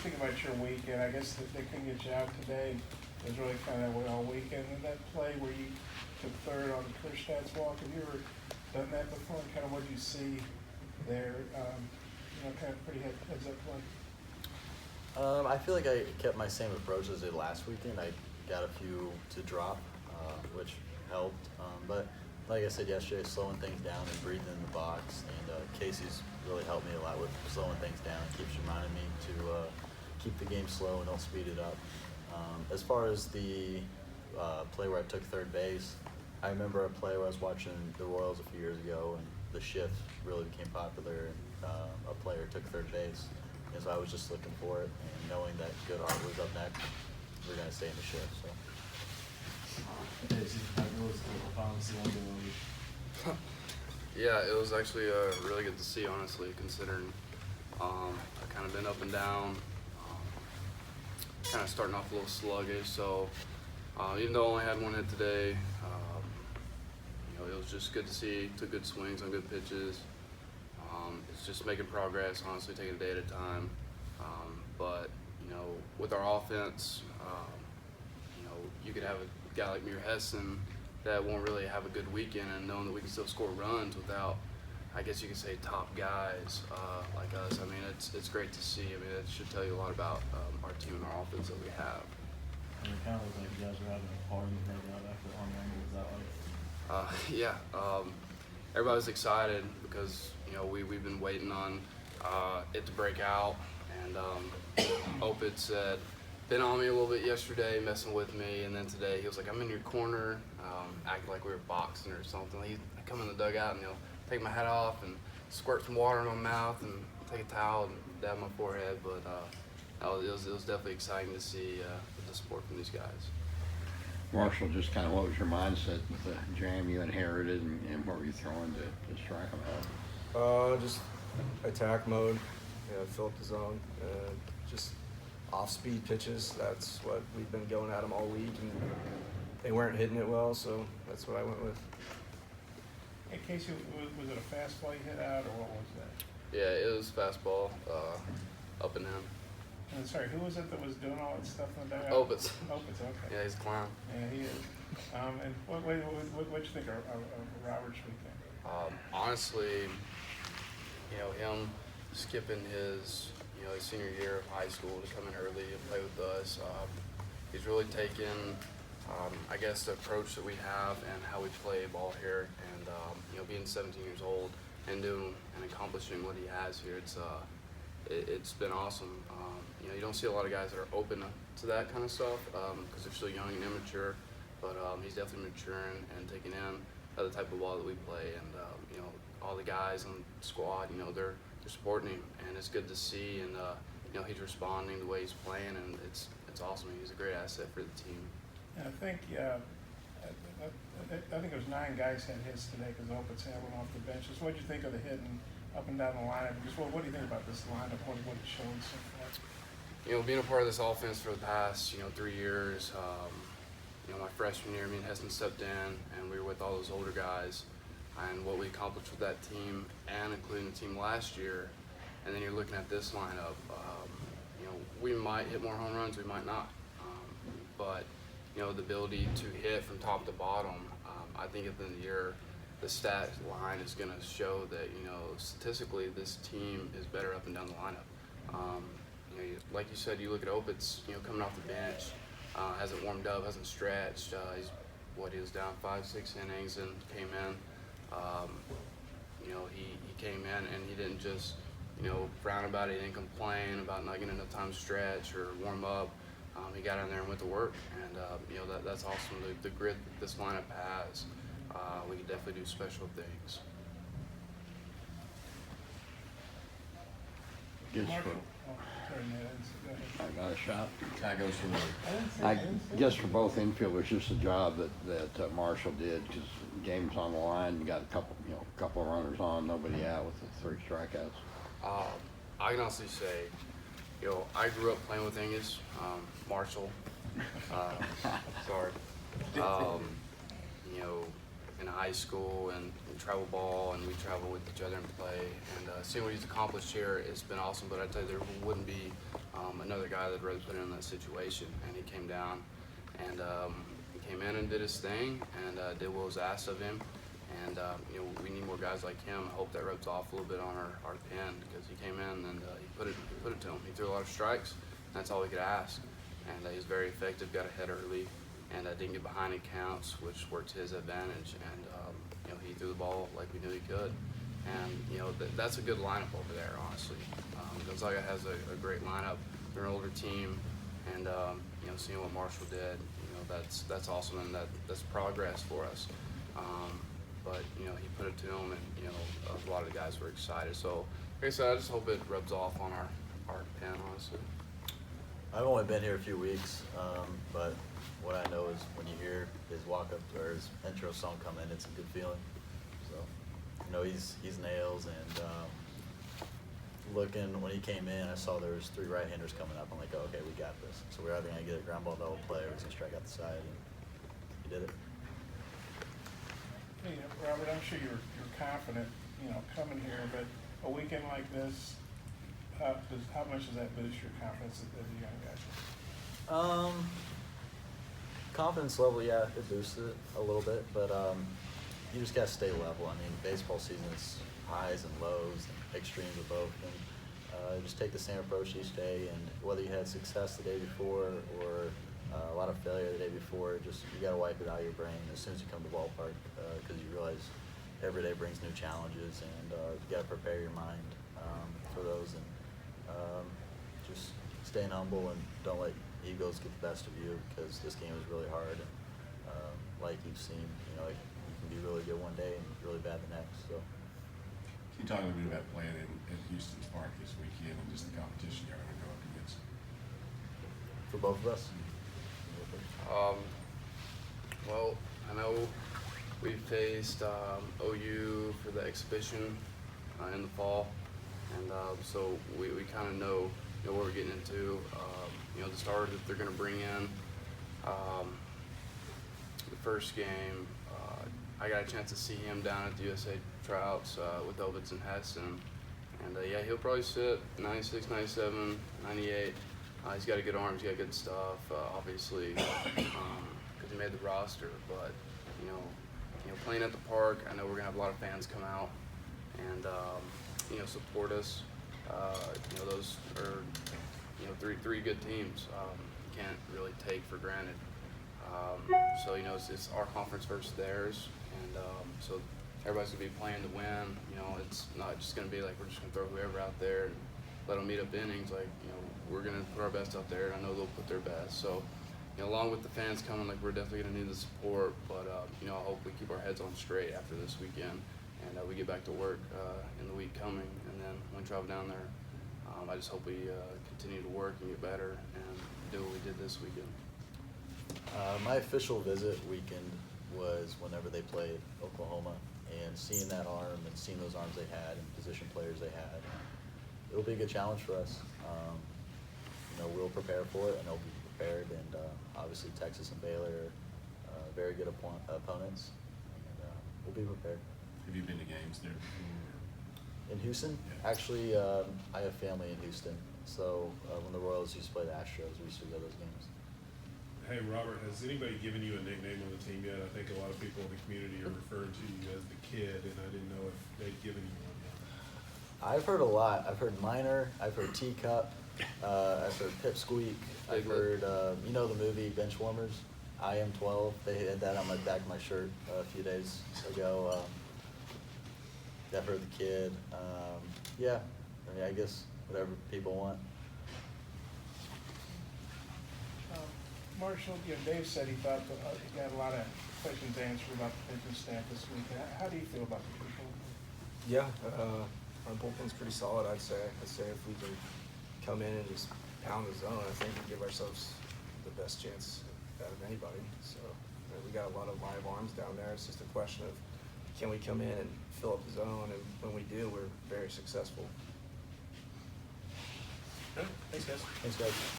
think about your weekend? I guess that they couldn't get you out today. It was really kind of that way all weekend. And that play where you took third on the clear stats walk, have you ever done that before? And kind of what did you see there? Kind of pretty heads up play. I feel like I kept my same approach as I did last weekend. I got a few to drop, which helped. But like I said yesterday, slowing things down and breathing in the box. And Casey's really helped me a lot with slowing things down. Keeps reminding me to keep the game slow and don't speed it up. As far as the play where I took third base, I remember a play where I was watching the Royals a few years ago, and the shift really became popular. A player took third base, and so I was just looking for it, and knowing that Goodhart was up next, we're going to stay in the shift. So. Yeah, it was actually really good to see, honestly, considering I've kind of been up and down, kind of starting off a little sluggish. So even though I only had one hit today, it was just good to see. Took good swings on good pitches. It's just making progress, honestly, taking a day at a time. But with our offense, you could have a guy like Mir Hessen that won't really have a good weekend, and knowing that we can still score runs without, I guess you could say, top guys like us. I mean, it's great to see. I mean, it should tell you a lot about our team and our offense that we have. And it kind of looks like you guys are having a party right now after on the angle. Is that like? Yeah, everybody's excited because we've been waiting on it to break out, and Opitz said been on me a little bit yesterday, messing with me, and then today he was like, "I'm in your corner," acting like we were boxing or something. I come in the dugout and take my hat off and squirt some water in my mouth and take a towel and dab my forehead. But it was definitely exciting to see the support from these guys. Marshall, just kind of what was your mindset with the jam you inherited, and what were you throwing to strike them out? Just attack mode, fill up the zone, just off-speed pitches. That's what we've been going at them all week, and they weren't hitting it well, so that's what I went with. Hey, Casey, was it a fastball you hit out, or what was that? Yeah, it was fastball, up and in. And sorry, who was it that was doing all that stuff in the dugout? Opitz. Opitz, okay. Yeah, he's a clown. Yeah, he is. And what you think of Robert's weekend? Honestly, him skipping his senior year of high school to come in early and play with us, he's really taken, I guess, the approach that we have and how we play ball here, and being 17 years old and doing and accomplishing what he has here, it's been awesome. You don't see a lot of guys that are open to that kind of stuff because they're still young and immature, but he's definitely maturing and taking in the type of ball that we play, and all the guys on the squad, they're supporting him, and it's good to see, and he's responding the way he's playing, and it's awesome. He's a great asset for the team. And I think there was 9 guys had hits today because Opitz had one off the bench. So what did you think of the hitting up and down the lineup? Just what do you think about this lineup? What it's showing so far? Being a part of this offense for the past 3 years. My freshman year, me and Hessen stepped in, and we were with all those older guys, and what we accomplished with that team, and including the team last year. And then you're looking at this lineup. We might hit more home runs, we might not, but the ability to hit from top to bottom. I think at the end of the year, the stat line is going to show that statistically this team is better up and down the lineup. Like you said, you look at Opitz, coming off the bench, hasn't warmed up, hasn't stretched. He was down 5-6 innings and came in. He came in and he didn't just frown about it. He didn't complain about not getting enough time to stretch or warm up. He got in there and went to work, and that's awesome. The grit that this lineup has, we can definitely do special things. I got a shot. That goes for me. I guess for both infielders, just a job that Marshall did, because game's on the line. You got a couple of runners on, nobody out with the 3 strikeouts. I can honestly say, I grew up playing with Angus, Marshall. Sorry. In high school and travel ball, and we travel with each other and play. And seeing what he's accomplished here, it's been awesome. But I tell you, there wouldn't be another guy that really put in that situation, and he came down and he came in and did his thing and did what was asked of him. And you know, we need more guys like him. I hope that rubs off a little bit on our pen, because he came in and he put it to him. He threw a lot of strikes. That's all we could ask. And he was very effective. Got ahead early, and didn't get behind in counts, which worked to his advantage. And you know, he threw the ball like we knew he could. And you know, that's a good lineup over there, honestly. Gonzaga has a great lineup. They're an older team, and you know, seeing what Marshall did, you know, that's awesome, and that's progress for us. But you know, he put it to him, and you know, a lot of the guys were excited. So, like I said, I just hope it rubs off on our pen, honestly. I've only been here a few weeks, but what I know is when you hear his walk-up or his intro song come in, it's a good feeling. So, you know, he's nails, and looking, when he came in, I saw there was 3 right-handers coming up. I'm like, oh, okay, we got this. So we're either going to get a ground ball double play, or he's going to strike out the side, and he did it. Hey, Robert, I'm sure you're confident, you know, coming here, but a weekend like this, how much does that boost your confidence as a young guy? Confidence level, yeah, it boosts it a little bit, but you just got to stay level. I mean, baseball season is highs and lows, and extremes of both, and just take the same approach each day, and whether you had success the day before or a lot of failure the day before, just you got to wipe it out of your brain as soon as you come to the ballpark, because you realize every day brings new challenges, and you got to prepare your mind for those, and just staying humble and don't let egos get the best of you, because this game is really hard, and like you've seen, you know, you can be really good one day and really bad the next. So. Can you talk a little bit about playing in Houston's Park this weekend and just the competition you're going to go up against? For both of us? Well, I know we faced OU for the exhibition in the fall, and so we kind of know what we're getting into. You know, the starter that they're going to bring in. The first game, I got a chance to see him down at the USA tryouts with Ovitz and Hess, and yeah, he'll probably sit 96, 97, 98. He's got a good arm, he's got good stuff, obviously, because he made the roster. But you know, playing at the park, I know we're gonna have a lot of fans come out and you know, support us. You know, those are, you know, three good teams. You can't really take for granted. So you know, it's our conference versus theirs, and so everybody's gonna be playing to win. You know, it's not just gonna be like we're just gonna throw whoever out there and let them meet up innings. Like, you know, we're gonna put our best out there, and I know they'll put their best. So, you know, along with the fans coming, like, we're definitely gonna need the support. But you know, I hope we keep our heads on straight after this weekend, and we get back to work in the week coming. And then when we travel down there, I just hope we continue to work and get better and do what we did this weekend. My official visit weekend was whenever they played Oklahoma, and seeing that arm and seeing those arms they had and position players they had, it'll be a good challenge for us. You know, we'll prepare for it, and they'll be prepared. And obviously, Texas and Baylor are very good opponents, and we'll be prepared. Have you been to games there before? In Houston, Yeah. actually, I have family in Houston, so when the Royals used to play the Astros, we used to go to those games. Hey, Robert, has anybody given you a nickname on the team yet? I think a lot of people in the community are referring to you as the kid, and I didn't know if they'd given you one yet. I've heard a lot. I've heard Minor, I've heard Teacup, I've heard Pipsqueak, I've heard, you know the movie Benchwarmers? I Am 12. They had that on my back of my shirt a few days ago. I've heard the kid. Yeah, I mean, I guess whatever people want. Marshall, you know, Dave said he thought that he got a lot of questions answered about the pitching staff this weekend. How do you feel about the pitching? Yeah, our bullpen's pretty solid, I'd say. I'd say if we can come in and just pound the zone, I think we give ourselves the best chance out of anybody. So you know, we got a lot of live arms down there. It's just a question of can we come in and fill up the zone, and when we do, we're very successful. Good. Thanks, guys. Thanks, guys.